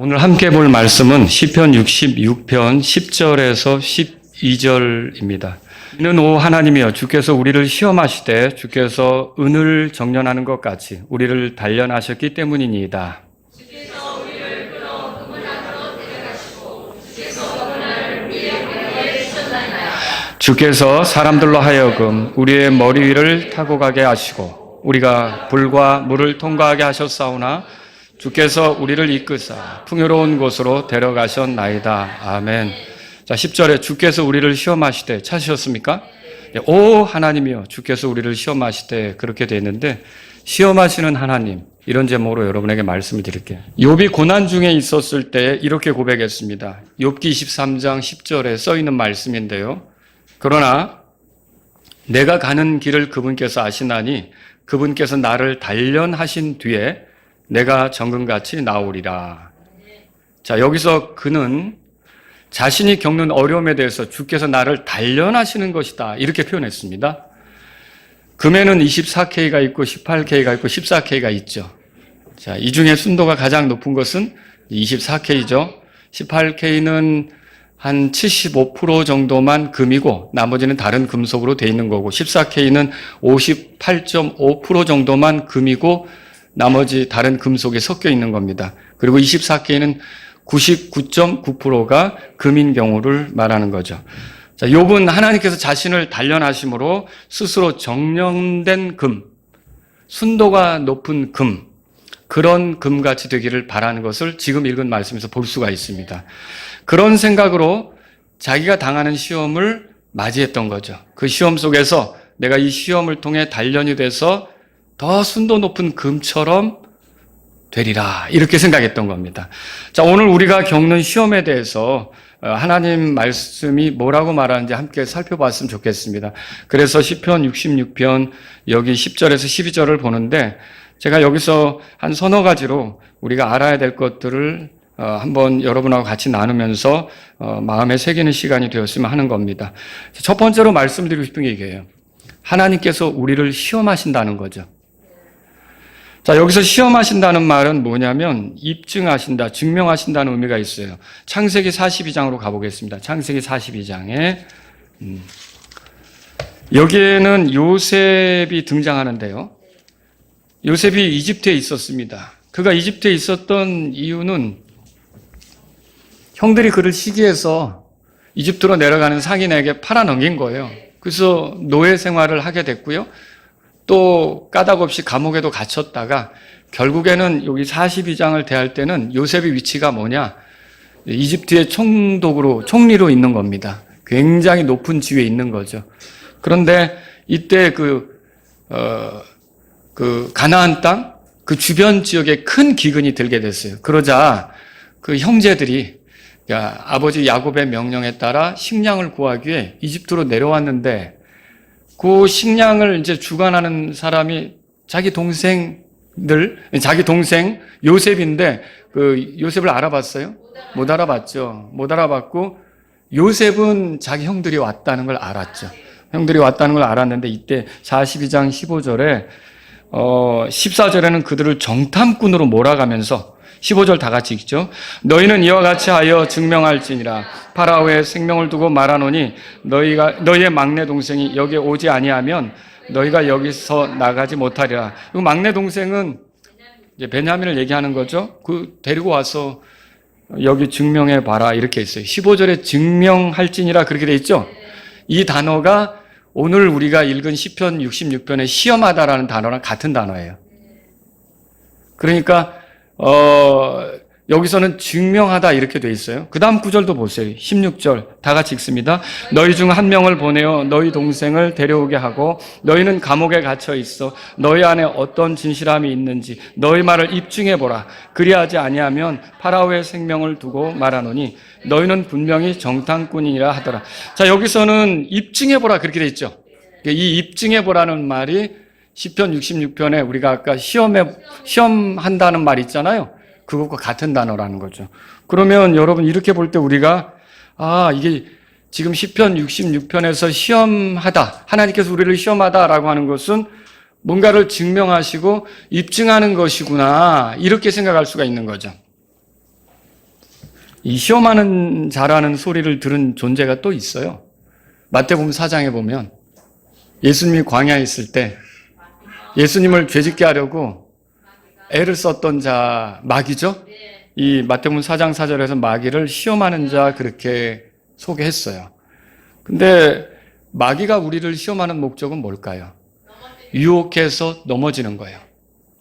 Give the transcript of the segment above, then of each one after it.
오늘 함께 볼 말씀은 시편 66편 10절에서 12절입니다. 이는 오 하나님이여 주께서 우리를 시험하시되 주께서 은을 정련하는 것 같이 우리를 단련하셨기 때문이니이다. 주께서 우리를 끌어 금을 안으로 데려가시고 주께서 그날 우리의 머리에 쓰셨나이다. 주께서 사람들로 하여금 우리의 머리 위를 타고 가게 하시고 우리가 불과 물을 통과하게 하셨사오나 주께서 우리를 이끄사 풍요로운 곳으로 데려가셨나이다. 아멘. 자, 10절에 주께서 우리를 시험하시되 찾으셨습니까? 오 하나님이여 주께서 우리를 시험하시되 그렇게 되어 있는데 시험하시는 하나님 이런 제목으로 여러분에게 말씀을 드릴게요. 욥이 고난 중에 있었을 때 이렇게 고백했습니다. 욥기 23장 10절에 써 있는 말씀인데요. 그러나 내가 가는 길을 그분께서 아시나니 그분께서 나를 단련하신 뒤에 내가 정금같이 나오리라. 자, 여기서 그는 자신이 겪는 어려움에 대해서 주께서 나를 단련하시는 것이다 이렇게 표현했습니다. 금에는 24K가 있고 18K가 있고 14K가 있죠. 자, 이 중에 순도가 가장 높은 것은 24K죠. 18K는 한 75% 정도만 금이고 나머지는 다른 금속으로 되어 있는 거고 14K는 58.5% 정도만 금이고 나머지 다른 금속에 섞여 있는 겁니다. 그리고 24K는 99.9%가 금인 경우를 말하는 거죠. 자, 욥은 하나님께서 자신을 단련하심으로 스스로 정령된 금, 순도가 높은 금, 그런 금같이 되기를 바라는 것을 지금 읽은 말씀에서 볼 수가 있습니다. 그런 생각으로 자기가 당하는 시험을 맞이했던 거죠. 그 시험 속에서 내가 이 시험을 통해 단련이 돼서 더 순도 높은 금처럼 되리라 이렇게 생각했던 겁니다. 자, 오늘 우리가 겪는 시험에 대해서 하나님 말씀이 뭐라고 말하는지 함께 살펴봤으면 좋겠습니다. 그래서 시편 66편 여기 10절에서 12절을 보는데 제가 여기서 한 서너 가지로 우리가 알아야 될 것들을 한번 여러분하고 같이 나누면서 마음에 새기는 시간이 되었으면 하는 겁니다. 첫 번째로 말씀드리고 싶은 게 이게요. 하나님께서 우리를 시험하신다는 거죠. 자, 여기서 시험하신다는 말은 뭐냐면 입증하신다, 증명하신다는 의미가 있어요. 창세기 42장으로 가보겠습니다. 창세기 42장에 여기에는 요셉이 등장하는데요. 요셉이 이집트에 있었습니다. 그가 이집트에 있었던 이유는 형들이 그를 시기해서 이집트로 내려가는 상인에게 팔아넘긴 거예요. 그래서 노예 생활을 하게 됐고요. 또 까닭없이 감옥에도 갇혔다가 결국에는 여기 42장을 대할 때는 요셉의 위치가 뭐냐? 이집트의 총리로 있는 겁니다. 굉장히 높은 지위에 있는 거죠. 그런데 이때 그 가나안 땅, 그 주변 지역에 큰 기근이 들게 됐어요. 그러자 그 형제들이 아버지 야곱의 명령에 따라 식량을 구하기 위해 이집트로 내려왔는데 그 식량을 이제 주관하는 사람이 자기 동생 요셉인데 그 요셉을 알아봤어요? 못 알아봤죠. 못 알아봤고 요셉은 자기 형들이 왔다는 걸 알았죠. 형들이 왔다는 걸 알았는데 이때 42장 15절에 14절에는 그들을 정탐꾼으로 몰아가면서 15절 다 같이 읽죠. 너희는 이와 같이 하여 증명할지니라 파라오의 생명을 두고 말하노니 너희의 막내 동생이 여기에 오지 아니하면 너희가 여기서 나가지 못하리라. 그 막내 동생은 이제 베냐민을 얘기하는 거죠. 그 데리고 와서 여기 증명해 봐라 이렇게 있어요. 15절에 증명할지니라 그렇게 돼 있죠. 이 단어가 오늘 우리가 읽은 시편 66편의 시험하다라는 단어랑 같은 단어예요. 그러니까 여기서는 증명하다 이렇게 돼 있어요. 그 다음 구절도 보세요. 16절 다 같이 읽습니다. 너희 중 한 명을 보내어 너희 동생을 데려오게 하고 너희는 감옥에 갇혀 있어 너희 안에 어떤 진실함이 있는지 너희 말을 입증해보라. 그리하지 아니하면 파라오의 생명을 두고 말하노니 너희는 분명히 정탐꾼이라 하더라. 자, 여기서는 입증해보라 그렇게 돼 있죠. 이 입증해보라는 말이 시편 66편에 우리가 아까 시험한다는 말 있잖아요. 그것과 같은 단어라는 거죠. 그러면 여러분 이렇게 볼 때 우리가 이게 지금 시편 66편에서 시험하다, 하나님께서 우리를 시험하다라고 하는 것은 뭔가를 증명하시고 입증하는 것이구나 이렇게 생각할 수가 있는 거죠. 이 시험하는 자라는 소리를 들은 존재가 또 있어요. 마태복음 4장에 보면 예수님이 광야에 있을 때 예수님을 죄짓게 하려고 애를 썼던 자 마귀죠. 이 마태복음 4장 4절에서 마귀를 시험하는 자 그렇게 소개했어요. 근데 마귀가 우리를 시험하는 목적은 뭘까요? 유혹해서 넘어지는 거예요.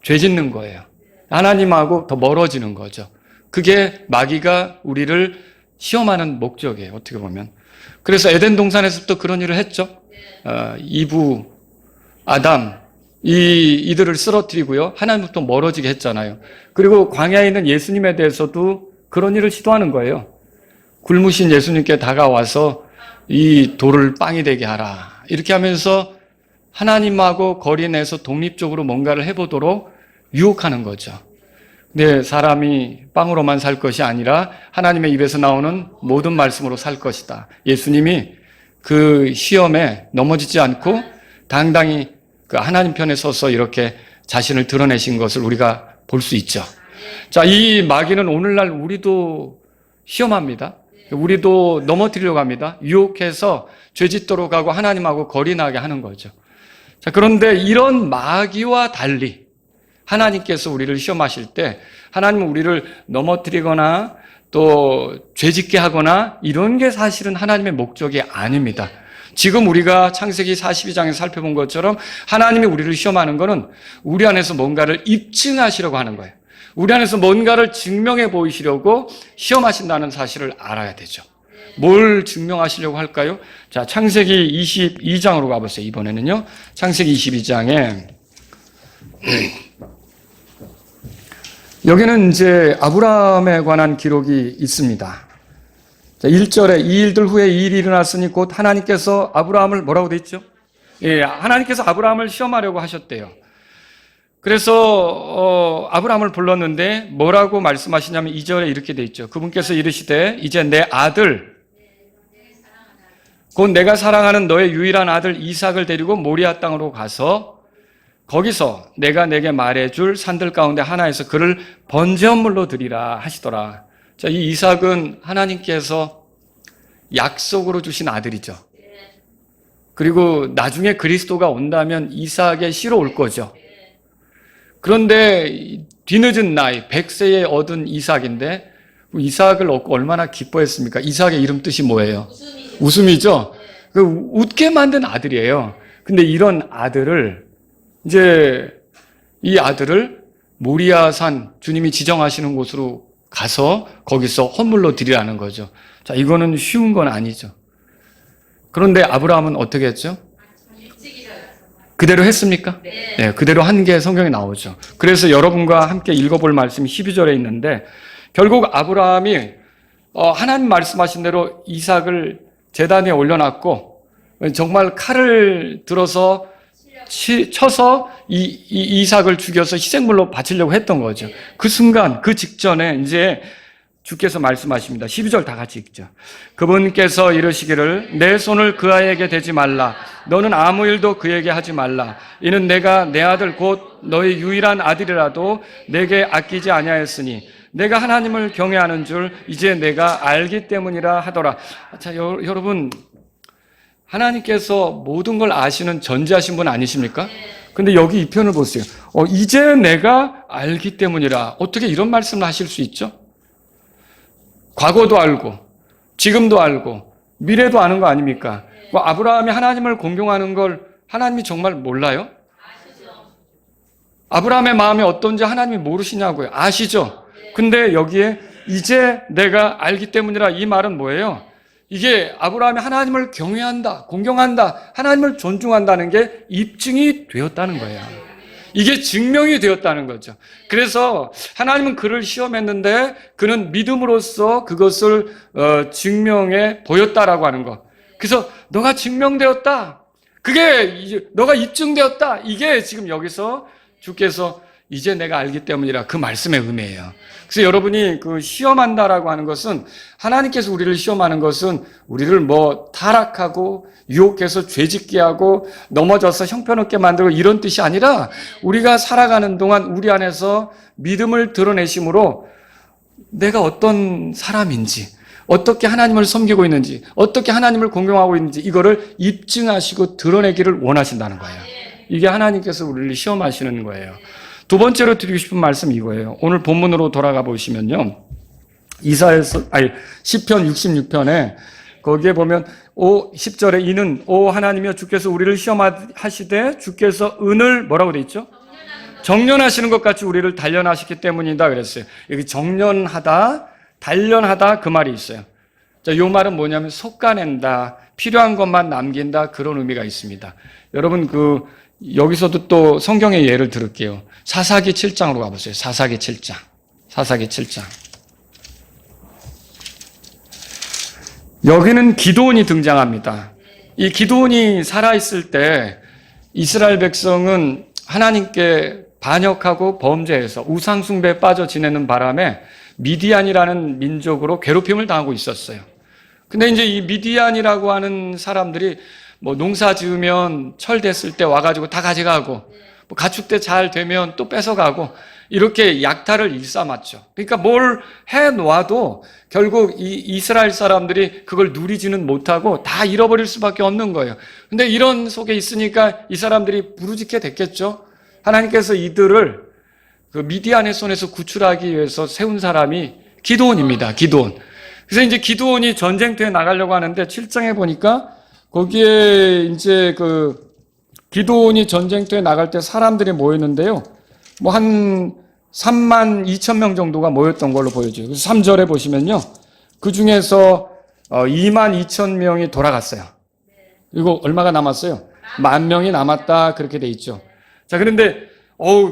죄 짓는 거예요. 하나님하고 더 멀어지는 거죠. 그게 마귀가 우리를 시험하는 목적이에요. 어떻게 보면. 그래서 에덴 동산에서부터 그런 일을 했죠. 이브, 아담, 이들을 쓰러뜨리고요. 하나님부터 멀어지게 했잖아요. 그리고 광야에 있는 예수님에 대해서도 그런 일을 시도하는 거예요. 굶으신 예수님께 다가와서 이 돌을 빵이 되게 하라. 이렇게 하면서 하나님하고 거리 내서 독립적으로 뭔가를 해보도록 유혹하는 거죠. 근데 사람이 빵으로만 살 것이 아니라 하나님의 입에서 나오는 모든 말씀으로 살 것이다. 예수님이 그 시험에 넘어지지 않고 당당히 그 하나님 편에 서서 이렇게 자신을 드러내신 것을 우리가 볼 수 있죠. 자, 이 마귀는 오늘날 우리도 시험합니다. 우리도 넘어뜨리려고 합니다. 유혹해서 죄짓도록 하고 하나님하고 거리 나게 하는 거죠. 자, 그런데 이런 마귀와 달리 하나님께서 우리를 시험하실 때 하나님은 우리를 넘어뜨리거나 또 죄짓게 하거나 이런 게 사실은 하나님의 목적이 아닙니다. 지금 우리가 창세기 42장에서 살펴본 것처럼 하나님이 우리를 시험하는 것은 우리 안에서 뭔가를 입증하시려고 하는 거예요. 우리 안에서 뭔가를 증명해 보이시려고 시험하신다는 사실을 알아야 되죠. 뭘 증명하시려고 할까요? 자, 창세기 22장으로 가보세요. 이번에는요. 창세기 22장에 여기는 이제 아브라함에 관한 기록이 있습니다. 자, 1절에 이 일들 후에 이 일이 일어났으니 곧 하나님께서 아브라함을 뭐라고 돼 있죠? 예, 하나님께서 아브라함을 시험하려고 하셨대요. 그래서 아브라함을 불렀는데 뭐라고 말씀하시냐면 2절에 이렇게 돼 있죠. 그분께서 이르시되 이제 내 아들 곧 내가 사랑하는 너의 유일한 아들 이삭을 데리고 모리아 땅으로 가서 거기서 내가 내게 말해줄 산들 가운데 하나에서 그를 번제물로 드리라 하시더라. 자, 이 이삭은 하나님께서 약속으로 주신 아들이죠. 그리고 나중에 그리스도가 온다면 이삭의 씨로 올 거죠. 그런데 뒤늦은 나이 100세에 얻은 이삭인데 이삭을 얻고 얼마나 기뻐했습니까? 이삭의 이름 뜻이 뭐예요? 웃음이죠. 그 웃게 만든 아들이에요. 근데 이런 아들을 이제 이 아들을 모리아산 주님이 지정하시는 곳으로 가서 거기서 헌물로 드리라는 거죠. 자, 이거는 쉬운 건 아니죠. 그런데 아브라함은 어떻게 했죠? 그대로 했습니까? 네, 그대로 한 게 성경에 나오죠. 그래서 여러분과 함께 읽어볼 말씀이 12절에 있는데 결국 아브라함이 하나님 말씀하신 대로 이삭을 제단 위에 올려놨고 정말 칼을 들어서 쳐서 이삭을 죽여서 희생물로 바치려고 했던 거죠. 그 순간, 그 직전에 이제 주께서 말씀하십니다. 12절 다 같이 읽죠. 그분께서 이르시기를 내 손을 그 아이에게 대지 말라. 너는 아무 일도 그에게 하지 말라. 이는 내가 내 아들 곧 너의 유일한 아들이라도 내게 아끼지 아니하였으니 내가 하나님을 경외하는 줄 이제 내가 알기 때문이라 하더라. 자, 여러분 하나님께서 모든 걸 아시는 전지하신 분 아니십니까? 근데 여기 이 표현을 보세요. 이제 내가 알기 때문이라. 어떻게 이런 말씀을 하실 수 있죠? 과거도 알고 지금도 알고 미래도 아는 거 아닙니까? 아브라함이 하나님을 공경하는 걸 하나님이 정말 몰라요? 아브라함의 마음이 어떤지 하나님이 모르시냐고요. 아시죠? 근데 여기에 이제 내가 알기 때문이라 이 말은 뭐예요? 이게 아브라함이 하나님을 경외한다, 공경한다, 하나님을 존중한다는 게 입증이 되었다는 거예요. 이게 증명이 되었다는 거죠. 그래서 하나님은 그를 시험했는데 그는 믿음으로써 그것을 증명해 보였다라고 하는 거. 그래서 너가 증명되었다. 그게 너가 입증되었다. 이게 지금 여기서 주께서 이제 내가 알기 때문이라 그 말씀의 의미예요. 그래서 여러분이 그 시험한다라고 하는 것은 하나님께서 우리를 시험하는 것은 우리를 타락하고 유혹해서 죄짓게 하고 넘어져서 형편없게 만들고 이런 뜻이 아니라 우리가 살아가는 동안 우리 안에서 믿음을 드러내심으로 내가 어떤 사람인지, 어떻게 하나님을 섬기고 있는지, 어떻게 하나님을 공경하고 있는지 이거를 입증하시고 드러내기를 원하신다는 거예요. 이게 하나님께서 우리를 시험하시는 거예요. 두 번째로 드리고 싶은 말씀 이거예요. 오늘 본문으로 돌아가 보시면요. 시편 66편에 거기에 보면 10절에 이는 오 하나님이여 주께서 우리를 시험하시되 주께서 은을 뭐라고 돼 있죠? 정련하시는 것 같이 우리를 단련하시기 때문이다 그랬어요. 여기 정련하다, 단련하다 그 말이 있어요. 자, 이 말은 뭐냐면 솎아낸다, 필요한 것만 남긴다 그런 의미가 있습니다. 여러분 여기서도 또 성경의 예를 들을게요. 사사기 7장으로 가보세요. 사사기 7장. 여기는 기드온이 등장합니다. 이 기드온이 살아있을 때 이스라엘 백성은 하나님께 반역하고 범죄해서 우상숭배에 빠져 지내는 바람에 미디안이라는 민족으로 괴롭힘을 당하고 있었어요. 근데 이제 이 미디안이라고 하는 사람들이 뭐 농사 지으면 철 됐을 때 와가지고 다 가져가고, 뭐 가축 때 잘 되면 또 뺏어가고, 이렇게 약탈을 일삼았죠. 그러니까 뭘 해 놓아도 결국 이 이스라엘 사람들이 그걸 누리지는 못하고 다 잃어버릴 수밖에 없는 거예요. 근데 이런 속에 있으니까 이 사람들이 부르짖게 됐겠죠. 하나님께서 이들을 그 미디안의 손에서 구출하기 위해서 세운 사람이 기드온입니다. 기드온. 그래서 이제 기드온이 전쟁터에 나가려고 하는데 7장에 보니까 거기에 이제 기드온이 전쟁터에 나갈 때 사람들이 모였는데요. 뭐 한 3만 2천 명 정도가 모였던 걸로 보여져요. 그래서 3절에 보시면요. 그 중에서 2만 2천 명이 돌아갔어요. 그리고 얼마가 남았어요? 10,000명이 남았다 그렇게 돼 있죠. 자, 그런데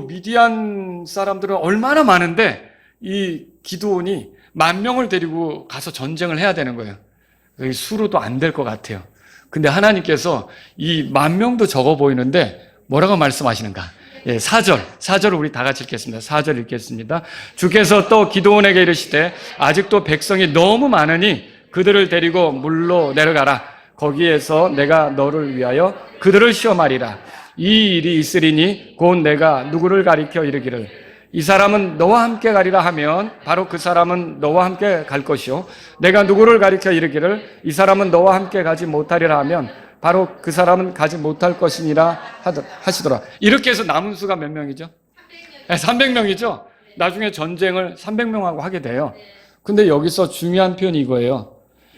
미디안 사람들은 얼마나 많은데 이 기드온이 10,000명을 데리고 가서 전쟁을 해야 되는 거예요. 수로도 안 될 것 같아요. 근데 하나님께서 이 10,000명도 적어 보이는데 뭐라고 말씀하시는가? 4절을 우리 다 같이 읽겠습니다. 4절 읽겠습니다. 주께서 또 기드온에게 이르시되 아직도 백성이 너무 많으니 그들을 데리고 물로 내려가라. 거기에서 내가 너를 위하여 그들을 시험하리라. 이 일이 있으리니 곧 내가 누구를 가리켜 이르기를 이 사람은 너와 함께 가리라 하면 바로 그 사람은 너와 함께 갈 것이요 내가 누구를 가리켜 이르기를 이 사람은 너와 함께 가지 못하리라 하면 바로 그 사람은 가지 못할 것이니라 하시더라. 이렇게 해서 남은 수가 몇 명이죠? 300명이죠. 나중에 전쟁을 300명하고 하게 돼요. 근데 여기서 중요한 표현이 이거예요.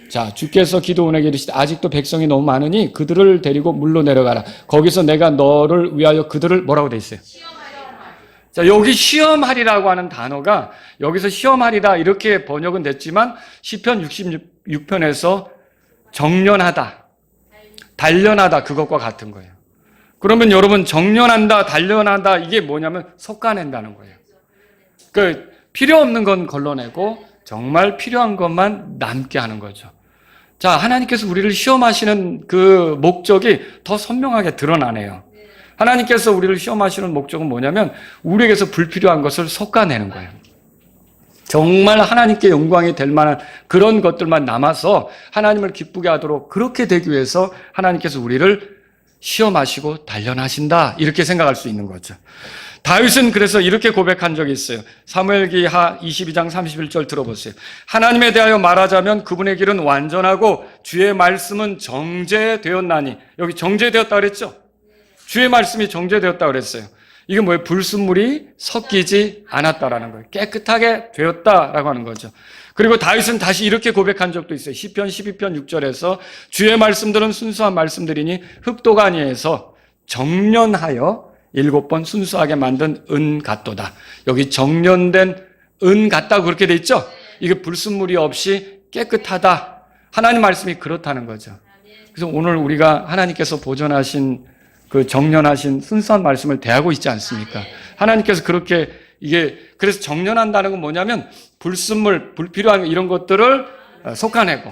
자, 주께서 기드온에게 이르시되 아직도 백성이 너무 많으니 그들을 데리고 물로 내려가라. 거기서 내가 너를 위하여 그들을 뭐라고 돼 있어요? 자, 여기 시험하리라고 하는 단어가 여기서 시험하리라 이렇게 번역은 됐지만 시편 66편에서 정련하다, 단련하다 그것과 같은 거예요. 그러면 여러분 정련한다, 단련하다 이게 뭐냐면 솎아낸다는 거예요. 필요 없는 건 걸러내고 정말 필요한 것만 남게 하는 거죠. 자, 하나님께서 우리를 시험하시는 그 목적이 더 선명하게 드러나네요. 하나님께서 우리를 시험하시는 목적은 뭐냐면 우리에게서 불필요한 것을 솎아내는 거예요. 정말 하나님께 영광이 될 만한 그런 것들만 남아서 하나님을 기쁘게 하도록 그렇게 되기 위해서 하나님께서 우리를 시험하시고 단련하신다 이렇게 생각할 수 있는 거죠. 다윗은 그래서 이렇게 고백한 적이 있어요. 사무엘기하 22장 31절 들어보세요. 하나님에 대하여 말하자면 그분의 길은 완전하고 주의 말씀은 정죄되었나니. 여기 정죄되었다 그랬죠? 주의 말씀이 정죄되었다 그랬어요. 이게 뭐예요? 불순물이 섞이지 않았다라는 거예요. 깨끗하게 되었다라고 하는 거죠. 그리고 다윗은 다시 이렇게 고백한 적도 있어요. 시편 12편 6절에서 주의 말씀들은 순수한 말씀들이니 흙도가 아니해서 정련하여 7번 순수하게 만든 은 같도다. 여기 정련된 은 같다고 그렇게 돼 있죠? 이게 불순물이 없이 깨끗하다. 하나님 말씀이 그렇다는 거죠. 그래서 오늘 우리가 하나님께서 보존하신 그 정련하신 순수한 말씀을 대하고 있지 않습니까? 하나님께서 그렇게 그래서 정련한다는 건 뭐냐면 불순물, 불필요한 이런 것들을 솎아내고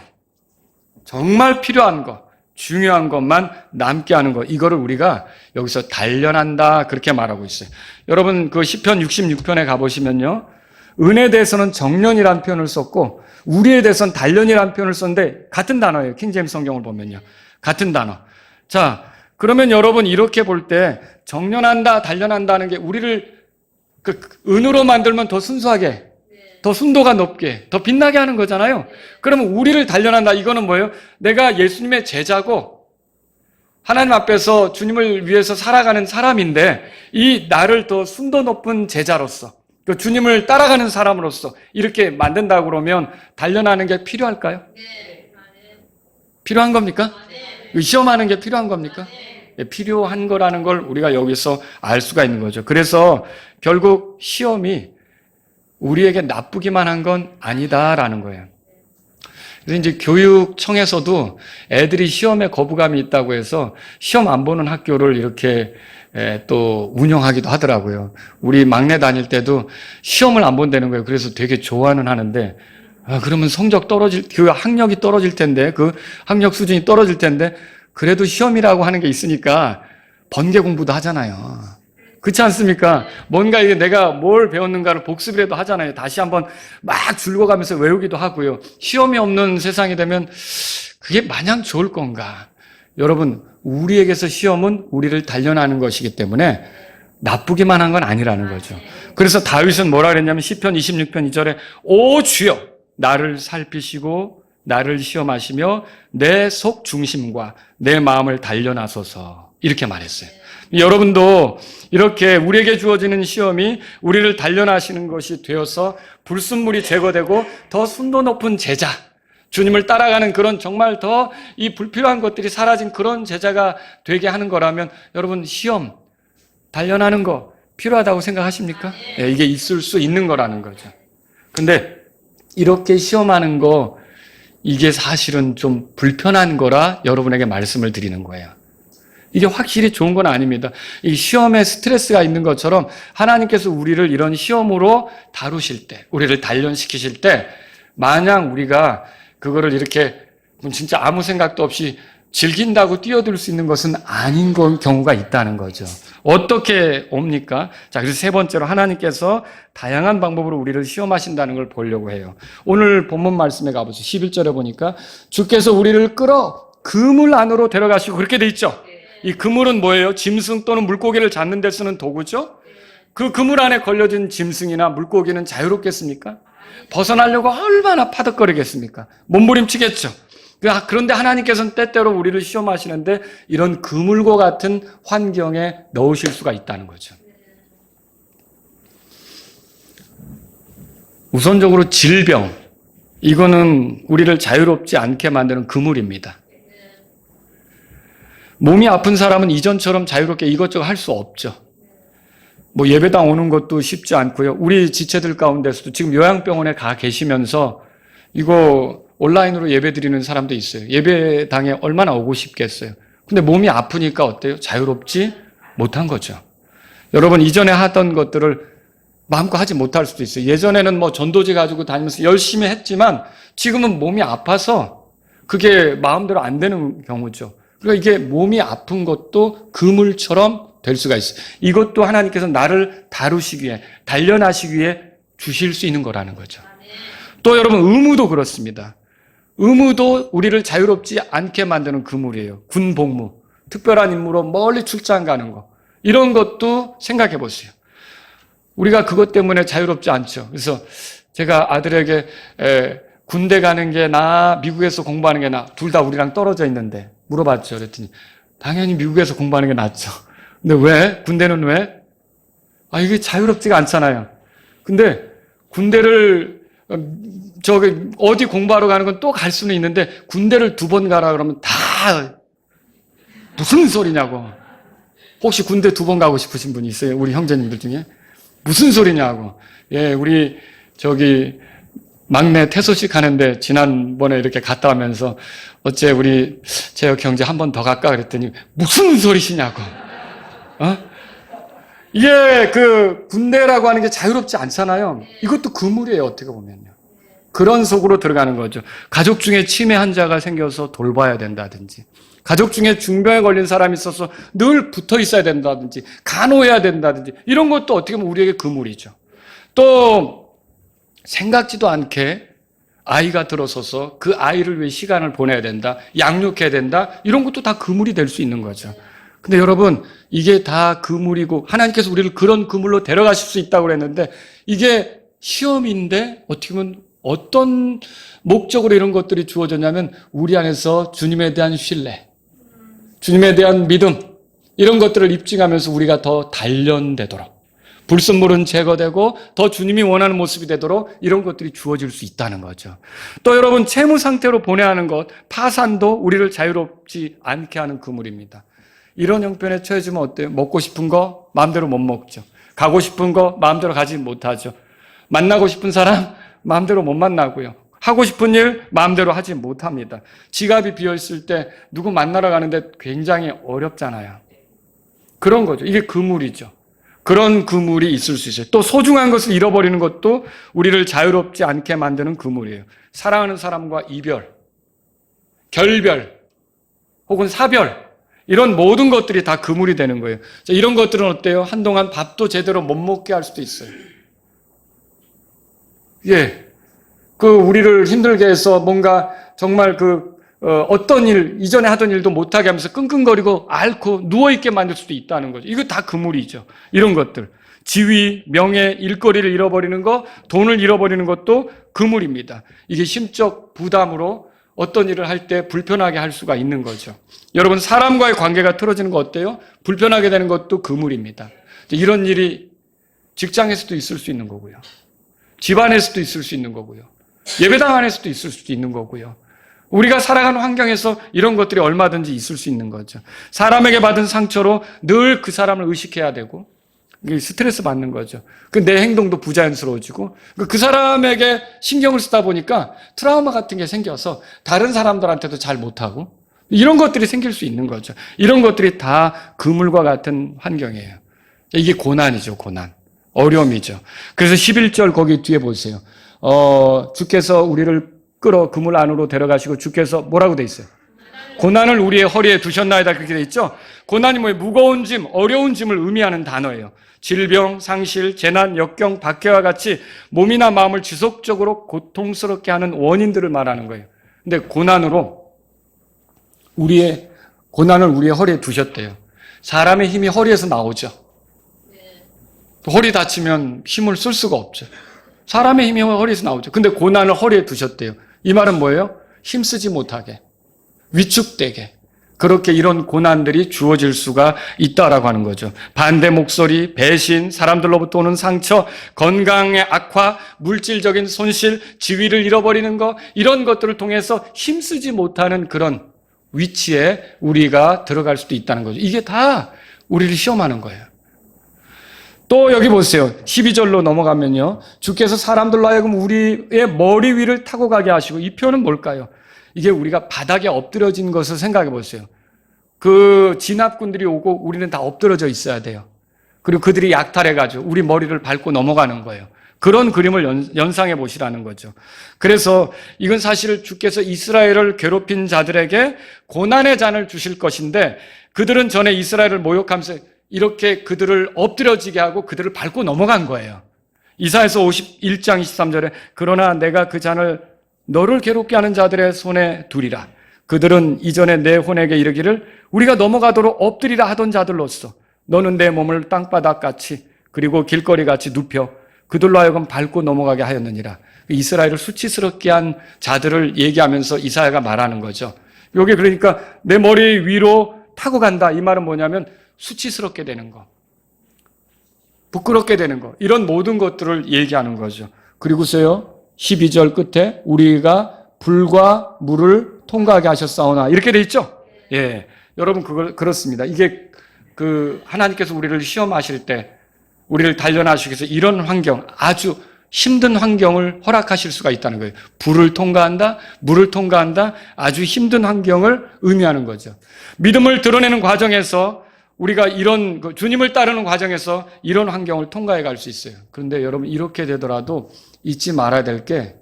정말 필요한 것, 중요한 것만 남게 하는 것, 이거를 우리가 여기서 단련한다 그렇게 말하고 있어요. 여러분 그 시편 66편에 가보시면요. 은에 대해서는 정련이라는 표현을 썼고 우리에 대해서는 단련이라는 표현을 썼는데 같은 단어예요. 킹제임스 성경을 보면요. 같은 단어. 자, 그러면 여러분 이렇게 볼 때 정련한다, 단련한다는 게 우리를 은으로 만들면 더 순수하게, 더 순도가 높게, 더 빛나게 하는 거잖아요. 그러면 우리를 단련한다. 이거는 뭐예요? 내가 예수님의 제자고 하나님 앞에서 주님을 위해서 살아가는 사람인데 이 나를 더 순도 높은 제자로서 그 주님을 따라가는 사람으로서 이렇게 만든다고 그러면 단련하는 게 필요할까요? 필요한 겁니까? 시험하는 게 필요한 겁니까? 필요한 거라는 걸 우리가 여기서 알 수가 있는 거죠. 그래서 결국 시험이 우리에게 나쁘기만 한 건 아니다라는 거예요. 그래서 이제 교육청에서도 애들이 시험에 거부감이 있다고 해서 시험 안 보는 학교를 이렇게 또 운영하기도 하더라고요. 우리 막내 다닐 때도 시험을 안 본다는 거예요. 그래서 되게 좋아는 하는데, 그러면 성적 그 학력이 떨어질 텐데, 그 학력 수준이 떨어질 텐데, 그래도 시험이라고 하는 게 있으니까 번개 공부도 하잖아요. 그렇지 않습니까? 뭔가 이게 내가 뭘 배웠는가를 복습이라도 하잖아요. 다시 한번 막 줄거가면서 외우기도 하고요. 시험이 없는 세상이 되면 그게 마냥 좋을 건가? 여러분, 우리에게서 시험은 우리를 단련하는 것이기 때문에 나쁘기만 한 건 아니라는 거죠. 그래서 다윗은 뭐라 그랬냐면 시편 26편 2절에 오 주여 나를 살피시고 나를 시험하시며 내 속 중심과 내 마음을 단련하소서 이렇게 말했어요. 여러분도 이렇게 우리에게 주어지는 시험이 우리를 단련하시는 것이 되어서 불순물이 제거되고 더 순도 높은 제자, 주님을 따라가는 그런 정말 더 이 불필요한 것들이 사라진 그런 제자가 되게 하는 거라면 여러분 시험, 단련하는 거 필요하다고 생각하십니까? 네, 이게 있을 수 있는 거라는 거죠. 근데 이렇게 시험하는 거 이게 사실은 좀 불편한 거라 여러분에게 말씀을 드리는 거예요. 이게 확실히 좋은 건 아닙니다. 이 시험에 스트레스가 있는 것처럼 하나님께서 우리를 이런 시험으로 다루실 때, 우리를 단련시키실 때 마냥 우리가 그거를 이렇게 진짜 아무 생각도 없이 즐긴다고 뛰어들 수 있는 것은 아닌 경우가 있다는 거죠. 어떻게 옵니까? 자, 그래서 세 번째로 하나님께서 다양한 방법으로 우리를 시험하신다는 걸 보려고 해요. 오늘 본문 말씀에 가보죠. 11절에 보니까 주께서 우리를 끌어 그물 안으로 데려가시고 그렇게 돼 있죠. 이 그물은 뭐예요? 짐승 또는 물고기를 잡는 데 쓰는 도구죠. 그 그물 안에 걸려진 짐승이나 물고기는 자유롭겠습니까? 벗어나려고 얼마나 파득거리겠습니까? 몸부림치겠죠. 그런데 하나님께서는 때때로 우리를 시험하시는데 이런 그물과 같은 환경에 넣으실 수가 있다는 거죠. 우선적으로 질병, 이거는 우리를 자유롭지 않게 만드는 그물입니다. 몸이 아픈 사람은 이전처럼 자유롭게 이것저것 할 수 없죠. 뭐 예배당 오는 것도 쉽지 않고요. 우리 지체들 가운데서도 지금 요양병원에 가 계시면서 이거 온라인으로 예배 드리는 사람도 있어요. 예배당에 얼마나 오고 싶겠어요. 근데 몸이 아프니까 어때요? 자유롭지 못한 거죠. 여러분 이전에 하던 것들을 마음껏 하지 못할 수도 있어요. 예전에는 뭐 전도지 가지고 다니면서 열심히 했지만 지금은 몸이 아파서 그게 마음대로 안 되는 경우죠. 그러니까 이게 몸이 아픈 것도 그물처럼 될 수가 있어요. 이것도 하나님께서 나를 다루시기 위해, 단련하시기 위해 주실 수 있는 거라는 거죠. 또 여러분 의무도 그렇습니다. 의무도 우리를 자유롭지 않게 만드는 그물이에요. 군 복무, 특별한 임무로 멀리 출장 가는 거, 이런 것도 생각해 보세요. 우리가 그것 때문에 자유롭지 않죠. 그래서 제가 아들에게 군대 가는 게 나, 미국에서 공부하는 게 나, 둘 다 우리랑 떨어져 있는데 물어봤죠. 그랬더니 당연히 미국에서 공부하는 게 낫죠. 근데 왜? 군대는 왜? 이게 자유롭지가 않잖아요. 근데 군대를 어디 공부하러 가는 건 또 갈 수는 있는데 군대를 2번 가라 그러면 다 무슨 소리냐고. 혹시 군대 2번 가고 싶으신 분이 있어요? 우리 형제님들 중에? 무슨 소리냐고. 예, 우리 막내 태소식 하는데 지난번에 이렇게 갔다 오면서 어째 우리 재혁 형제 한 번 더 갈까 그랬더니 무슨 소리시냐고. 이게 그 군대라고 하는 게 자유롭지 않잖아요. 이것도 그물이에요, 어떻게 보면요. 그런 속으로 들어가는 거죠. 가족 중에 치매 환자가 생겨서 돌봐야 된다든지, 가족 중에 중병에 걸린 사람이 있어서 늘 붙어 있어야 된다든지, 간호해야 된다든지, 이런 것도 어떻게 보면 우리에게 그물이죠. 또 생각지도 않게 아이가 들어서서 그 아이를 위해 시간을 보내야 된다, 양육해야 된다, 이런 것도 다 그물이 될 수 있는 거죠. 근데 여러분, 이게 다 그물이고 하나님께서 우리를 그런 그물로 데려가실 수 있다고 그랬는데 이게 시험인데 어떻게 보면 어떤 목적으로 이런 것들이 주어졌냐면 우리 안에서 주님에 대한 신뢰, 주님에 대한 믿음, 이런 것들을 입증하면서 우리가 더 단련되도록, 불순물은 제거되고 더 주님이 원하는 모습이 되도록 이런 것들이 주어질 수 있다는 거죠. 또 여러분, 채무 상태로 보내야 하는 것, 파산도 우리를 자유롭지 않게 하는 그물입니다. 이런 형편에 처해지면 어때요? 먹고 싶은 거 마음대로 못 먹죠. 가고 싶은 거 마음대로 가지 못하죠. 만나고 싶은 사람 마음대로 못 만나고요. 하고 싶은 일 마음대로 하지 못합니다. 지갑이 비어있을 때 누구 만나러 가는데 굉장히 어렵잖아요. 그런 거죠. 이게 그물이죠. 그런 그물이 있을 수 있어요. 또 소중한 것을 잃어버리는 것도 우리를 자유롭지 않게 만드는 그물이에요. 사랑하는 사람과 이별, 결별, 혹은 사별, 이런 모든 것들이 다 그물이 되는 거예요. 자, 이런 것들은 어때요? 한동안 밥도 제대로 못 먹게 할 수도 있어요. 예. 우리를 힘들게 해서 뭔가 정말 어떤 일, 이전에 하던 일도 못하게 하면서 끙끙거리고 앓고 누워있게 만들 수도 있다는 거죠. 이거 다 그물이죠. 이런 것들. 지위, 명예, 일거리를 잃어버리는 거, 돈을 잃어버리는 것도 그물입니다. 이게 심적 부담으로 어떤 일을 할 때 불편하게 할 수가 있는 거죠. 여러분, 사람과의 관계가 틀어지는 거 어때요? 불편하게 되는 것도 그물입니다. 이런 일이 직장에서도 있을 수 있는 거고요. 집안에서도 있을 수 있는 거고요. 예배당 안에서도 있을 수도 있는 거고요. 우리가 살아가는 환경에서 이런 것들이 얼마든지 있을 수 있는 거죠. 사람에게 받은 상처로 늘 그 사람을 의식해야 되고, 스트레스 받는 거죠. 내 행동도 부자연스러워지고, 그 사람에게 신경을 쓰다 보니까 트라우마 같은 게 생겨서 다른 사람들한테도 잘 못하고, 이런 것들이 생길 수 있는 거죠. 이런 것들이 다 그물과 같은 환경이에요. 이게 고난이죠, 고난. 어려움이죠. 그래서 11절 거기 뒤에 보세요. 주께서 우리를 끌어 그물 안으로 데려가시고 주께서 뭐라고 돼 있어요? 고난을 우리의 허리에 두셨나이다, 그렇게 돼 있죠. 고난이 뭐예요? 무거운 짐, 어려운 짐을 의미하는 단어예요. 질병, 상실, 재난, 역경, 박해와 같이 몸이나 마음을 지속적으로 고통스럽게 하는 원인들을 말하는 거예요. 근데 우리의 허리에 두셨대요. 사람의 힘이 허리에서 나오죠. 허리 다치면 힘을 쓸 수가 없죠. 사람의 힘이 허리에서 나오죠. 근데 고난을 허리에 두셨대요. 이 말은 뭐예요? 힘쓰지 못하게, 위축되게, 그렇게 이런 고난들이 주어질 수가 있다라고 하는 거죠. 반대 목소리, 배신, 사람들로부터 오는 상처, 건강의 악화, 물질적인 손실, 지위를 잃어버리는 것, 이런 것들을 통해서 힘쓰지 못하는 그런 위치에 우리가 들어갈 수도 있다는 거죠. 이게 다 우리를 시험하는 거예요. 또 여기 보세요. 12절로 넘어가면요. 주께서 사람들로 하여금 우리의 머리 위를 타고 가게 하시고, 이 표현은 뭘까요? 이게 우리가 바닥에 엎드려진 것을 생각해 보세요. 진압군들이 오고 우리는 다 엎드려져 있어야 돼요. 그리고 그들이 약탈해가지고 우리 머리를 밟고 넘어가는 거예요. 그런 그림을 연상해 보시라는 거죠. 그래서 이건 사실 주께서 이스라엘을 괴롭힌 자들에게 고난의 잔을 주실 것인데, 그들은 전에 이스라엘을 모욕하면서 이렇게 그들을 엎드려지게 하고 그들을 밟고 넘어간 거예요. 이사야서 51장 23절에 그러나 내가 그 잔을 너를 괴롭게 하는 자들의 손에 두리라. 그들은 이전에 내 혼에게 이르기를 우리가 넘어가도록 엎드리라 하던 자들로서 너는 내 몸을 땅바닥같이 그리고 길거리같이 눕혀 그들로 하여금 밟고 넘어가게 하였느니라. 이스라엘을 수치스럽게 한 자들을 얘기하면서 이사야가 말하는 거죠. 여기 그러니까 내 머리 위로 타고 간다. 이 말은 뭐냐면 수치스럽게 되는 거, 부끄럽게 되는 거, 이런 모든 것들을 얘기하는 거죠. 그리고서요 12절 끝에 우리가 불과 물을 통과하게 하셨사오나 이렇게 돼 있죠. 예, 여러분 그렇습니다. 이게 하나님께서 우리를 시험하실 때, 우리를 단련하시기 위해서 이런 환경, 아주 힘든 환경을 허락하실 수가 있다는 거예요. 불을 통과한다, 물을 통과한다, 아주 힘든 환경을 의미하는 거죠. 믿음을 드러내는 과정에서 우리가 이런 주님을 따르는 과정에서 이런 환경을 통과해 갈 수 있어요. 그런데 여러분 이렇게 되더라도 잊지 말아야 될 게,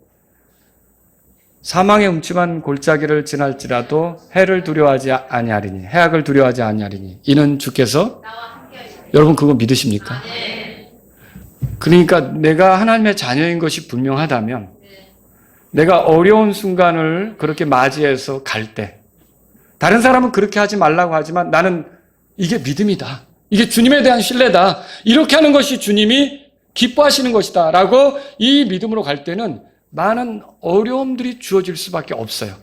사망의 음침한 골짜기를 지날지라도 해를 두려워하지 아니하리니, 해악을 두려워하지 아니하리니 이는 주께서 여러분 그거 믿으십니까? 그러니까 내가 하나님의 자녀인 것이 분명하다면, 내가 어려운 순간을 그렇게 맞이해서 갈 때, 다른 사람은 그렇게 하지 말라고 하지만 나는 이게 믿음이다, 이게 주님에 대한 신뢰다, 이렇게 하는 것이 주님이 기뻐하시는 것이다 라고 이 믿음으로 갈 때는 많은 어려움들이 주어질 수밖에 없어요.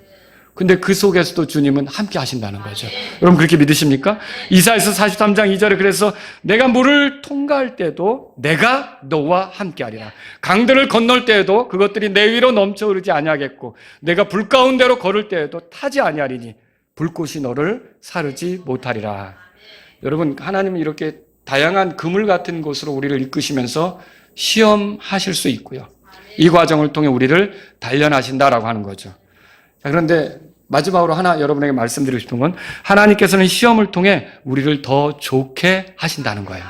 근데 그 속에서도 주님은 함께 하신다는 거죠. 여러분 그렇게 믿으십니까? 이사야서 43장 2절에 그래서 내가 물을 통과할 때도 내가 너와 함께 하리라. 강들을 건널 때에도 그것들이 내 위로 넘쳐 흐르지 아니하겠고 내가 불 가운데로 걸을 때에도 타지 아니하리니 불꽃이 너를 사르지 못하리라. 여러분 하나님은 이렇게 다양한 그물 같은 곳으로 우리를 이끄시면서 시험하실 수 있고요. 이 과정을 통해 우리를 단련하신다라고 하는 거죠. 자, 그런데 마지막으로 하나 여러분에게 말씀드리고 싶은 건 하나님께서는 시험을 통해 우리를 더 좋게 하신다는 거예요.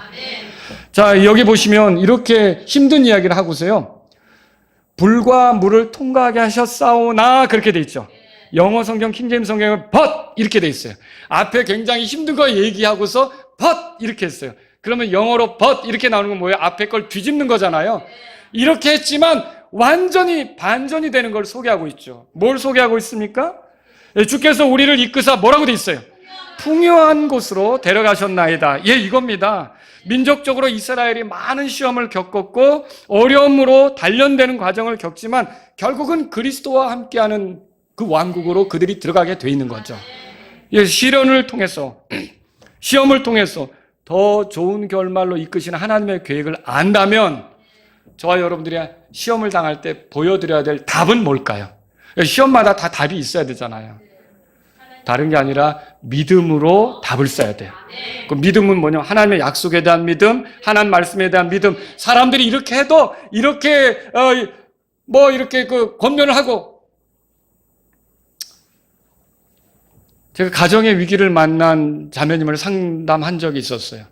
자, 여기 보시면 이렇게 힘든 이야기를 하고서요. 불과 물을 통과하게 하셨사오나 그렇게 돼 있죠. 영어 성경 킹제임스 성경은 but 이렇게 돼 있어요. 앞에 굉장히 힘든 거 얘기하고서 but 이렇게 했어요. 그러면 영어로 but 이렇게 나오는 건 뭐예요? 앞에 걸 뒤집는 거잖아요. 이렇게 했지만 완전히 반전이 되는 걸 소개하고 있죠. 뭘 소개하고 있습니까? 주께서 우리를 이끄사 뭐라고 돼 있어요? 풍요한 곳으로 데려가셨나이다. 예, 이겁니다. 민족적으로 이스라엘이 많은 시험을 겪었고 어려움으로 단련되는 과정을 겪지만 결국은 그리스도와 함께하는 그 왕국으로 그들이 들어가게 돼 있는 거죠. 예, 시련을 통해서 시험을 통해서 더 좋은 결말로 이끄시는 하나님의 계획을 안다면 저와 여러분들이 시험을 당할 때 보여드려야 될 답은 뭘까요? 시험마다 다 답이 있어야 되잖아요. 다른 게 아니라 믿음으로 답을 써야 돼요. 그 믿음은 뭐냐? 하나님의 약속에 대한 믿음, 하나님 말씀에 대한 믿음. 사람들이 이렇게 해도 이렇게 이렇게 그 권면을 하고 제가 가정의 위기를 만난 자매님을 상담한 적이 있었어요.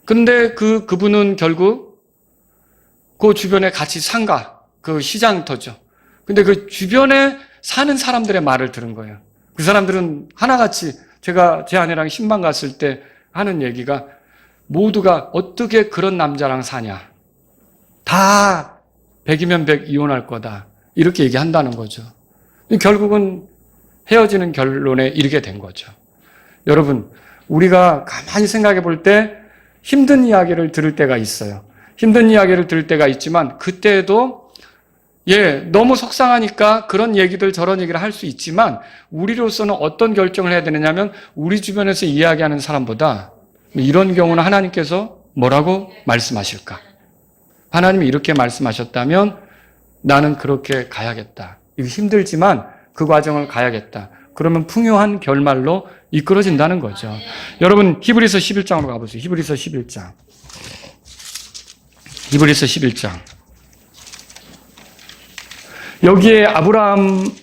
근데 그분은 결국 그 주변에 같이 그 시장터죠. 근데 그 주변에 사는 사람들의 말을 들은 거예요. 그 사람들은 하나같이 제가 제 아내랑 신방 갔을 때 하는 얘기가 모두가 어떻게 그런 남자랑 사냐. 다 100이면 100 이혼할 거다. 이렇게 얘기한다는 거죠. 결국은 헤어지는 결론에 이르게 된 거죠. 여러분, 우리가 가만히 생각해 볼 때 힘든 이야기를 들을 때가 있어요. 힘든 이야기를 들을 때가 있지만 그때에도 너무 속상하니까 그런 얘기들 저런 얘기를 할 수 있지만 우리로서는 어떤 결정을 해야 되느냐면 우리 주변에서 이야기하는 사람보다 이런 경우는 하나님께서 뭐라고 말씀하실까? 하나님이 이렇게 말씀하셨다면 나는 그렇게 가야겠다. 이거 힘들지만 그 과정을 가야겠다. 그러면 풍요한 결말로 이끌어진다는 거죠. 여러분 히브리서 11장으로 가보세요. 히브리서 11장. 히브리서 11장. 여기에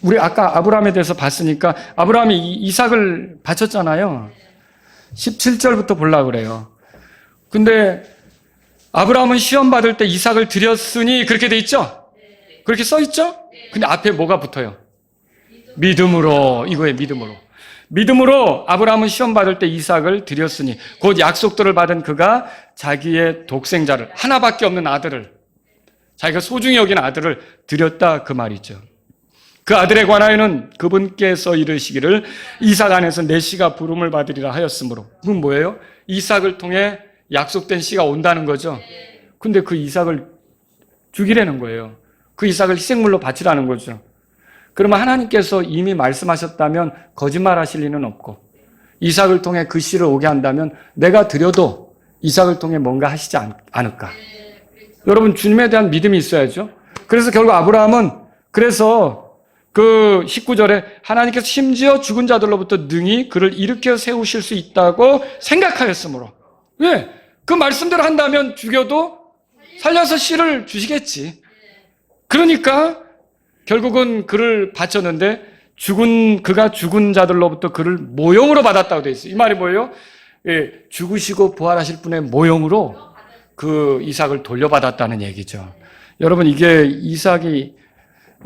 우리 아까 아브라함에 대해서 봤으니까 아브라함이 이삭을 바쳤잖아요. 17절부터 보려고 그래요. 근데 아브라함은 시험 받을 때 이삭을 드렸으니 그렇게 돼 있죠? 그렇게 써 있죠? 근데 앞에 뭐가 붙어요? 믿음으로, 이거에 믿음으로. 믿음으로 아브라함은 시험 받을 때 이삭을 드렸으니 곧 약속들을 받은 그가 자기의 독생자를 하나밖에 없는 아들을 자기가 소중히 여긴 아들을 드렸다 그 말이죠. 그 아들에 관하여는 그분께서 이르시기를 이삭 안에서 내 씨가 부름을 받으리라 하였으므로 그건 뭐예요? 이삭을 통해 약속된 씨가 온다는 거죠. 근데 그 이삭을 죽이라는 거예요. 그 이삭을 희생물로 바치라는 거죠. 그러면 하나님께서 이미 말씀하셨다면 거짓말하실 리는 없고 이삭을 통해 그 씨를 오게 한다면 내가 드려도 이삭을 통해 뭔가 하시지 않을까? 여러분 주님에 대한 믿음이 있어야죠. 그래서 결국 아브라함은 그래서 그 19절에 하나님께서 심지어 죽은 자들로부터 능히 그를 일으켜 세우실 수 있다고 생각하였으므로 왜? 그 말씀대로 한다면 죽여도 살려서 씨를 주시겠지. 그러니까 결국은 그를 바쳤는데 그가 죽은 자들로부터 그를 모형으로 받았다고 되어 있어요. 이 말이 뭐예요? 죽으시고 부활하실 분의 모형으로 그 이삭을 돌려받았다는 얘기죠. 여러분 이게 이삭이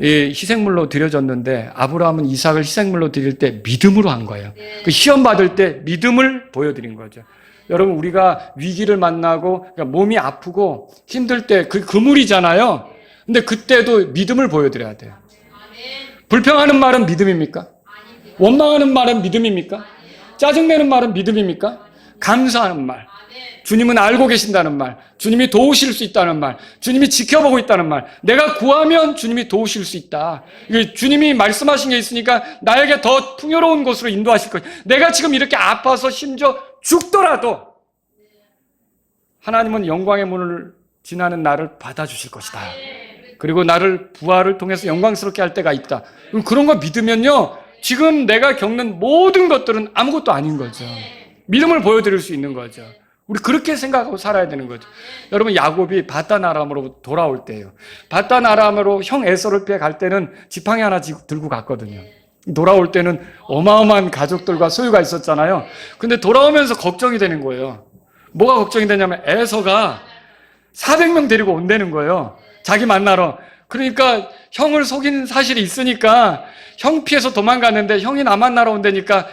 희생물로 드려졌는데 아브라함은 이삭을 희생물로 드릴 때 믿음으로 한 거예요. 그 시험 받을 때 믿음을 보여드린 거죠. 여러분 우리가 위기를 만나고 그러니까 몸이 아프고 힘들 때 그 그물이잖아요. 근데 그때도 믿음을 보여드려야 돼요. 불평하는 말은 믿음입니까? 원망하는 말은 믿음입니까? 짜증내는 말은 믿음입니까? 감사하는 말. 주님은 알고 계신다는 말, 주님이 도우실 수 있다는 말, 주님이 지켜보고 있다는 말, 내가 구하면 주님이 도우실 수 있다. 주님이 말씀하신 게 있으니까 나에게 더 풍요로운 곳으로 인도하실 거예요. 내가 지금 이렇게 아파서 심지어 죽더라도 하나님은 영광의 문을 지나는 나를 받아주실 것이다. 그리고 나를 부활을 통해서 영광스럽게 할 때가 있다. 그런 거 믿으면요, 지금 내가 겪는 모든 것들은 아무것도 아닌 거죠. 믿음을 보여드릴 수 있는 거죠. 우리 그렇게 생각하고 살아야 되는 거죠. 여러분, 야곱이 바단 아람으로 돌아올 때예요. 바단 아람으로 형 에서를 피해 갈 때는 지팡이 하나 들고 갔거든요. 돌아올 때는 어마어마한 가족들과 소유가 있었잖아요. 근데 돌아오면서 걱정이 되는 거예요. 뭐가 걱정이 되냐면 에서가 400명 데리고 온다는 거예요. 자기 만나러. 그러니까 형을 속인 사실이 있으니까 형 피해서 도망갔는데 형이 나 만나러 온다니까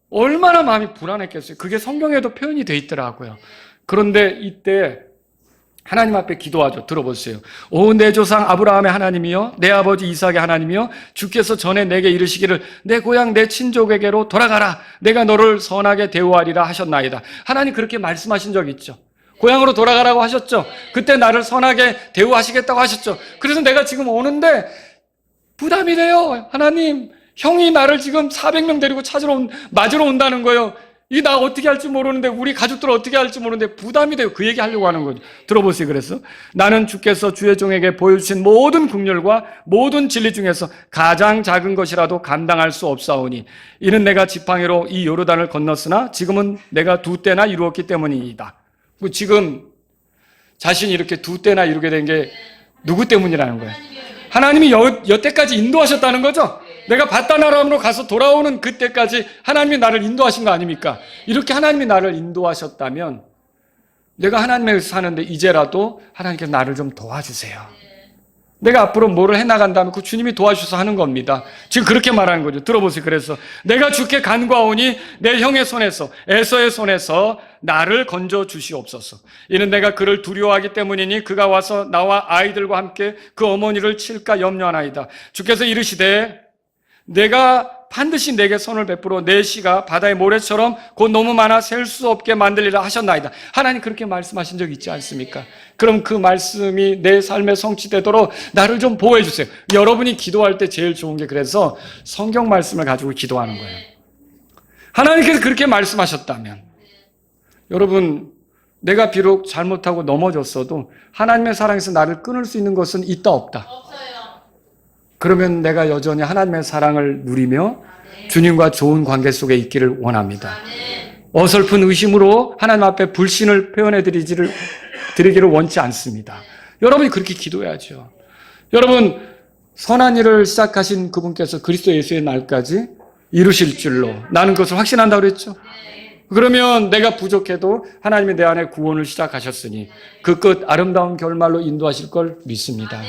얼마나 마음이 불안했겠어요. 그게 성경에도 표현이 돼 있더라고요. 그런데 이때 하나님 앞에 기도하죠. 들어보세요. 오, 내 조상 아브라함의 하나님이여, 내 아버지 이삭의 하나님이여, 주께서 전에 내게 이르시기를 내 고향 내 친족에게로 돌아가라. 내가 너를 선하게 대우하리라 하셨나이다. 하나님 그렇게 말씀하신 적 있죠. 고향으로 돌아가라고 하셨죠. 그때 나를 선하게 대우하시겠다고 하셨죠. 그래서 내가 지금 오는데 부담이 돼요. 하나님, 형이 나를 지금 400명 데리고 맞으러 온다는 거예요. 이게 나 어떻게 할지 모르는데, 우리 가족들 어떻게 할지 모르는데 부담이 돼요. 그 얘기 하려고 하는 거죠. 들어보세요. 그래서 나는 주께서 주의 종에게 보여주신 모든 긍휼과 모든 진리 중에서 가장 작은 것이라도 감당할 수 없사오니 이는 내가 지팡이로 이 요르단을 건넜으나 지금은 내가 2때나 이루었기 때문이다. 지금 자신이 이렇게 2때나 이루게 된 게 누구 때문이라는 거예요? 하나님이 여태까지 인도하셨다는 거죠? 내가 바단 아람으로 가서 돌아오는 그때까지 하나님이 나를 인도하신 거 아닙니까? 이렇게 하나님이 나를 인도하셨다면 내가 하나님에서 사는데 이제라도 하나님께서 나를 좀 도와주세요. 내가 앞으로 뭐를 해나간다면 그 주님이 도와주셔서 하는 겁니다. 지금 그렇게 말하는 거죠. 들어보세요. 그래서 내가 주께 간구하오니 내 형의 손에서 에서의 손에서 나를 건져 주시옵소서. 이는 내가 그를 두려워하기 때문이니 그가 와서 나와 아이들과 함께 그 어머니를 칠까 염려하나이다. 주께서 이르시되 내가 반드시 내게 손을 베풀어 내 씨가 바다의 모래처럼 곧 너무 많아 셀 수 없게 만들리라 하셨나이다. 하나님 그렇게 말씀하신 적 있지 않습니까? 그럼 그 말씀이 내 삶에 성취되도록 나를 좀 보호해 주세요. 여러분이 기도할 때 제일 좋은 게 그래서 성경 말씀을 가지고 기도하는 거예요. 하나님께서 그렇게 말씀하셨다면 여러분, 내가 비록 잘못하고 넘어졌어도 하나님의 사랑에서 나를 끊을 수 있는 것은 있다 없다? 그러면 내가 여전히 하나님의 사랑을 누리며 주님과 좋은 관계 속에 있기를 원합니다. 어설픈 의심으로 하나님 앞에 불신을 표현해 드리기를 원치 않습니다. 여러분이 그렇게 기도해야죠. 여러분, 선한 일을 시작하신 그분께서 그리스도 예수의 날까지 이루실 줄로 나는 그것을 확신한다고 그랬죠. 그러면 내가 부족해도 하나님이 내 안에 구원을 시작하셨으니 그 끝 아름다운 결말로 인도하실 걸 믿습니다.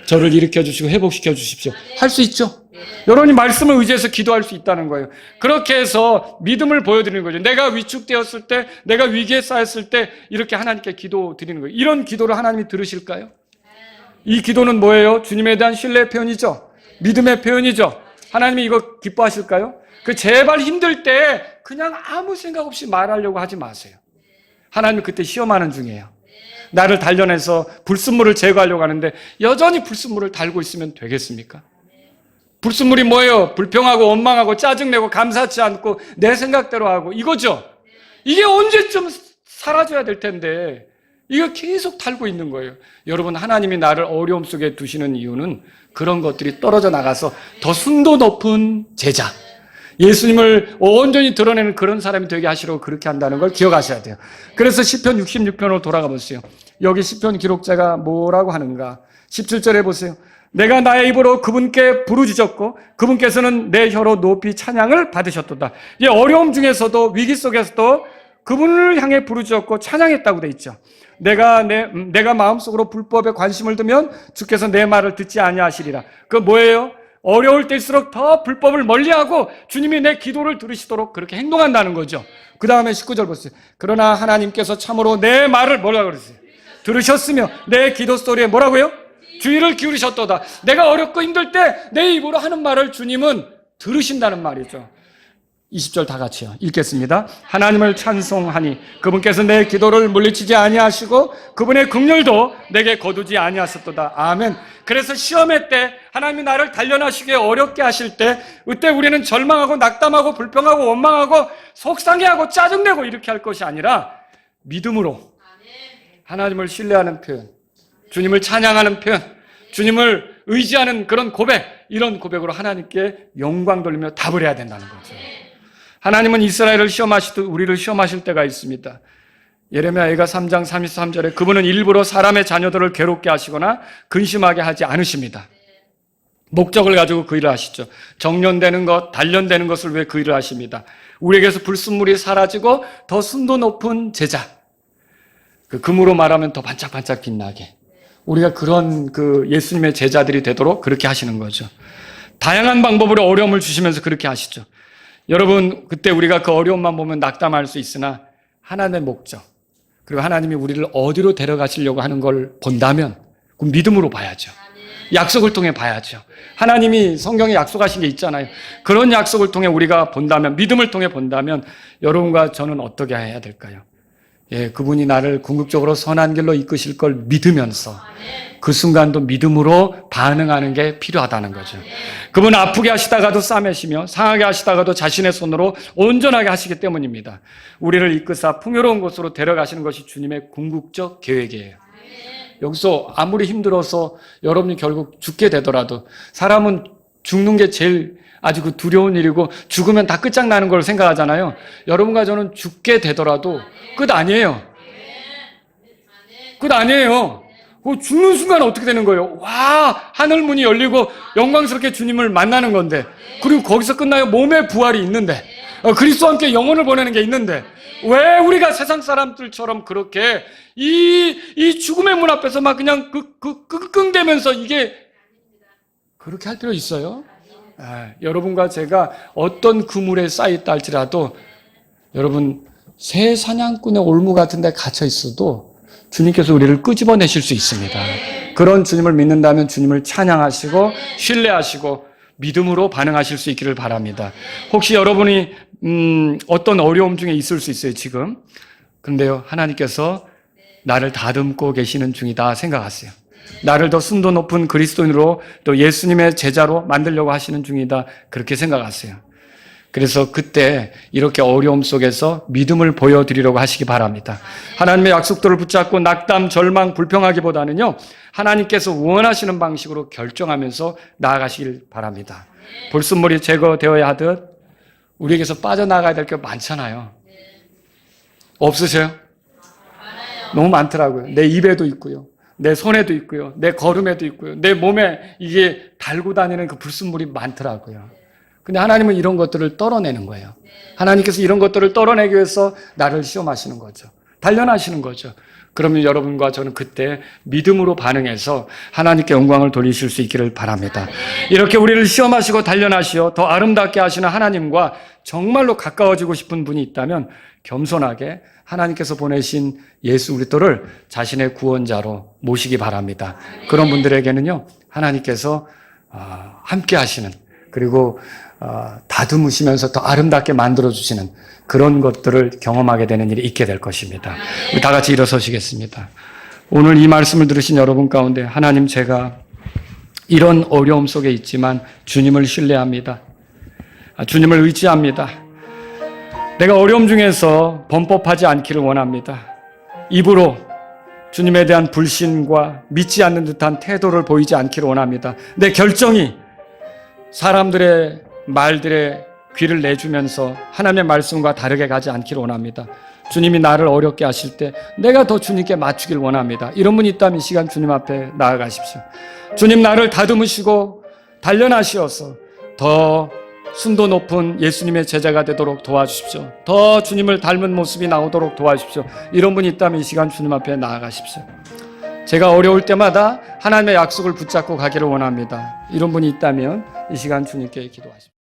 저를 일으켜 주시고 회복시켜 주십시오. 할 수 있죠. 여러분이 말씀을 의지해서 기도할 수 있다는 거예요. 그렇게 해서 믿음을 보여드리는 거죠. 내가 위축되었을 때, 내가 위기에 쌓였을 때 이렇게 하나님께 기도 드리는 거예요. 이런 기도를 하나님이 들으실까요? 이 기도는 뭐예요? 주님에 대한 신뢰의 표현이죠. 믿음의 표현이죠. 하나님이 이거 기뻐하실까요? 제발 힘들 때 그냥 아무 생각 없이 말하려고 하지 마세요. 하나님이 그때 시험하는 중이에요. 나를 단련해서 불순물을 제거하려고 하는데 여전히 불순물을 달고 있으면 되겠습니까? 불순물이 뭐예요? 불평하고 원망하고 짜증내고 감사치 않고 내 생각대로 하고 이거죠. 이게 언제쯤 사라져야 될 텐데 이거 계속 달고 있는 거예요. 여러분, 하나님이 나를 어려움 속에 두시는 이유는 그런 것들이 떨어져 나가서 더 순도 높은 제자, 예수님을 온전히 드러내는 그런 사람이 되게 하시려고 그렇게 한다는 걸 기억하셔야 돼요. 그래서 시편 66편으로 돌아가 보세요. 여기 시편 기록자가 뭐라고 하는가? 17절에 보세요. 내가 나의 입으로 그분께 부르짖었고 그분께서는 내 혀로 높이 찬양을 받으셨도다. 이 어려움 중에서도 위기 속에서도 그분을 향해 부르짖었고 찬양했다고 돼 있죠. 내가 마음속으로 불법에 관심을 두면 주께서 내 말을 듣지 아니하시리라. 그 뭐예요? 어려울 때일수록 더 불법을 멀리하고 주님이 내 기도를 들으시도록 그렇게 행동한다는 거죠. 그 다음에 19절 보세요. 그러나 하나님께서 참으로 내 말을 뭐라고 그러세요? 들으셨으며 내 기도 소리에 뭐라고요? 주의를 기울이셨도다. 내가 어렵고 힘들 때 내 입으로 하는 말을 주님은 들으신다는 말이죠. 20절 다 같이요. 읽겠습니다. 하나님을 찬송하니 그분께서 내 기도를 물리치지 아니하시고 그분의 긍휼도 내게 거두지 아니하셨도다. 아멘. 그래서 시험의 때 하나님이 나를 단련하시기에 어렵게 하실 때 그때 우리는 절망하고 낙담하고 불평하고 원망하고 속상해하고 짜증내고 이렇게 할 것이 아니라 믿음으로 하나님을 신뢰하는 표현, 주님을 찬양하는 표현, 주님을 의지하는 그런 고백, 이런 고백으로 하나님께 영광 돌리며 답을 해야 된다는 거죠. 하나님은 이스라엘을 시험하시듯 우리를 시험하실 때가 있습니다. 예레미야가 3장 33절에 그분은 일부러 사람의 자녀들을 괴롭게 하시거나 근심하게 하지 않으십니다. 목적을 가지고 그 일을 하시죠. 정련되는 것, 단련되는 것을 위해 그 일을 하십니다. 우리에게서 불순물이 사라지고 더 순도 높은 제자, 그 금으로 말하면 더 반짝반짝 빛나게 우리가 그런 그 예수님의 제자들이 되도록 그렇게 하시는 거죠. 다양한 방법으로 어려움을 주시면서 그렇게 하시죠. 여러분, 그때 우리가 그 어려움만 보면 낙담할 수 있으나 하나님의 목적, 그리고 하나님이 우리를 어디로 데려가시려고 하는 걸 본다면 그 믿음으로 봐야죠. 약속을 통해 봐야죠. 하나님이 성경에 약속하신 게 있잖아요. 그런 약속을 통해 우리가 본다면, 믿음을 통해 본다면 여러분과 저는 어떻게 해야 될까요? 예, 그분이 나를 궁극적으로 선한 길로 이끄실 걸 믿으면서 그 순간도 믿음으로 반응하는 게 필요하다는 거죠. 그분 아프게 하시다가도 싸매시며 상하게 하시다가도 자신의 손으로 온전하게 하시기 때문입니다. 우리를 이끄사 풍요로운 곳으로 데려가시는 것이 주님의 궁극적 계획이에요. 여기서 아무리 힘들어서 여러분이 결국 죽게 되더라도 사람은 죽는 게 제일 아주 그 두려운 일이고 죽으면 다 끝장나는 걸 생각하잖아요. 여러분과 저는 죽게 되더라도 끝 아니에요. 끝 아니에요. 죽는 순간 어떻게 되는 거예요? 와, 하늘 문이 열리고 영광스럽게 주님을 만나는 건데, 그리고 거기서 끝나요? 몸의 부활이 있는데, 그리스도와 함께 영혼을 보내는 게 있는데, 왜 우리가 세상 사람들처럼 그렇게 이 죽음의 문 앞에서 막 그냥 끙끙대면서 이게 그렇게 할 필요 있어요? 여러분과 제가 어떤 그물에 쌓여있다 할지라도 여러분 새 사냥꾼의 올무 같은 데 갇혀 있어도 주님께서 우리를 끄집어내실 수 있습니다. 그런 주님을 믿는다면 주님을 찬양하시고 신뢰하시고 믿음으로 반응하실 수 있기를 바랍니다. 혹시 여러분이 어떤 어려움 중에 있을 수 있어요, 지금. 그런데요, 하나님께서 나를 다듬고 계시는 중이다 생각하세요. 나를 더 순도 높은 그리스도인으로 또 예수님의 제자로 만들려고 하시는 중이다, 그렇게 생각하세요. 그래서 그때 이렇게 어려움 속에서 믿음을 보여드리려고 하시기 바랍니다. 하나님의 약속들을 붙잡고 낙담, 절망, 불평하기보다는요, 하나님께서 원하시는 방식으로 결정하면서 나아가시길 바랍니다. 불순물이 제거되어야 하듯 우리에게서 빠져나가야 될 게 많잖아요. 없으세요? 너무 많더라고요. 내 입에도 있고요, 내 손에도 있고요, 내 걸음에도 있고요, 내 몸에 이게 달고 다니는 그 불순물이 많더라고요. 근데 하나님은 이런 것들을 떨어내는 거예요. 하나님께서 이런 것들을 떨어내기 위해서 나를 시험하시는 거죠. 단련하시는 거죠. 그러면 여러분과 저는 그때 믿음으로 반응해서 하나님께 영광을 돌리실 수 있기를 바랍니다. 이렇게 우리를 시험하시고 단련하시어 더 아름답게 하시는 하나님과 정말로 가까워지고 싶은 분이 있다면 겸손하게 하나님께서 보내신 예수 그리스도를 자신의 구원자로 모시기 바랍니다. 그런 분들에게는요, 하나님께서 함께 하시는, 그리고 다듬으시면서 더 아름답게 만들어주시는 그런 것들을 경험하게 되는 일이 있게 될 것입니다. 우리 다 같이 일어서시겠습니다. 오늘 이 말씀을 들으신 여러분 가운데 하나님, 제가 이런 어려움 속에 있지만 주님을 신뢰합니다. 주님을 의지합니다. 내가 어려움 중에서 범법하지 않기를 원합니다. 입으로 주님에 대한 불신과 믿지 않는 듯한 태도를 보이지 않기를 원합니다. 내 결정이 사람들의 말들에 귀를 내주면서 하나님의 말씀과 다르게 가지 않기를 원합니다. 주님이 나를 어렵게 하실 때 내가 더 주님께 맞추길 원합니다. 이런 분이 있다면 이 시간 주님 앞에 나아가십시오. 주님, 나를 다듬으시고 단련하시어서 더 순도 높은 예수님의 제자가 되도록 도와주십시오. 더 주님을 닮은 모습이 나오도록 도와주십시오. 이런 분이 있다면 이 시간 주님 앞에 나아가십시오. 제가 어려울 때마다 하나님의 약속을 붙잡고 가기를 원합니다. 이런 분이 있다면 이 시간 주님께 기도하십시오.